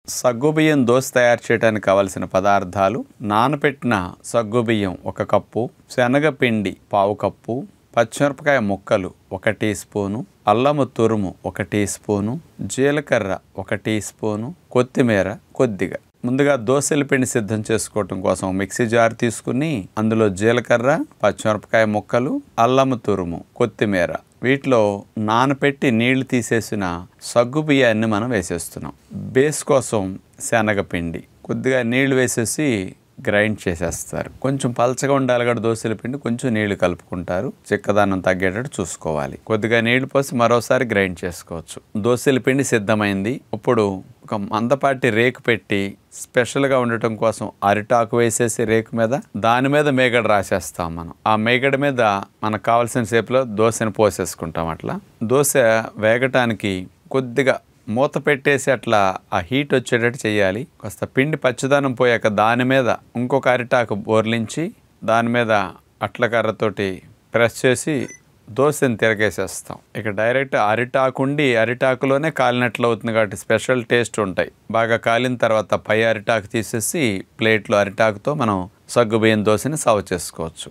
సగ్గుబియ్యం దోశ తయారు చేయడానికి కావలసిన పదార్థాలు: నానబెట్టిన సగ్గుబియ్యం 1 కప్పు, శనగపిండి 1/2 కప్పు, పచ్చిమిరపకాయ ముక్కలు 1 టీ స్పూను, అల్లము తురుము 1 టీ స్పూను, జీలకర్ర 1 టీ స్పూను, కొత్తిమీర కొద్దిగా. ముందుగా దోశల పిండి సిద్ధం చేసుకోవటం కోసం మిక్సీ జార్ తీసుకుని అందులో జీలకర్ర, పచ్చిమిరపకాయ ముక్కలు, అల్లము తురుము, కొత్తిమీర, వీటిలో నానపెట్టి నీళ్లు తీసేసిన సగ్గు బియ్యాన్ని మనం వేసేస్తున్నాం. బేస్ కోసం శనగపిండి కొద్దిగా నీళ్లు వేసేసి గ్రైండ్ చేసేస్తారు. కొంచెం పలచగా ఉండాలి కూడా దోశల పిండి, కొంచెం నీళ్లు కలుపుకుంటారు. చిక్కదనం తగ్గేటట్టు చూసుకోవాలి. కొద్దిగా నీళ్లు పోసి మరోసారి గ్రైండ్ చేసుకోవచ్చు. దోశల పిండి సిద్ధమైంది. ఇప్పుడు ఒక మందపాటి రేకు పెట్టి స్పెషల్గా ఉండటం కోసం అరిటాకు వేసేసి రేకు మీద దాని మీద మేగడ రాసేస్తాం. మనం ఆ మేగడ మీద మనకు కావాల్సిన షేప్లో దోశని పోసేసుకుంటాం. అట్లా దోశ వేగటానికి కొద్దిగా మూత పెట్టేసి అట్లా ఆ హీట్ వచ్చేటట్టు చేయాలి. కాస్త పిండి పచ్చదనం పోయాక దాని మీద ఇంకొక అరిటాకు బోర్లించి దాని మీద అట్ల కర్రతోటి ప్రెస్ చేసి దోశని తిరగేసేస్తాం. ఇక డైరెక్ట్ అరిటాకుండి అరిటాకులోనే కాలినట్లు అవుతుంది కాబట్టి స్పెషల్ టేస్ట్ ఉంటాయి. బాగా కాలిన తర్వాత పై అరిటాకు తీసేసి ప్లేట్లో అరిటాకుతో మనం సగ్గుబియ్యం దోశని సర్వ్ చేసుకోవచ్చు.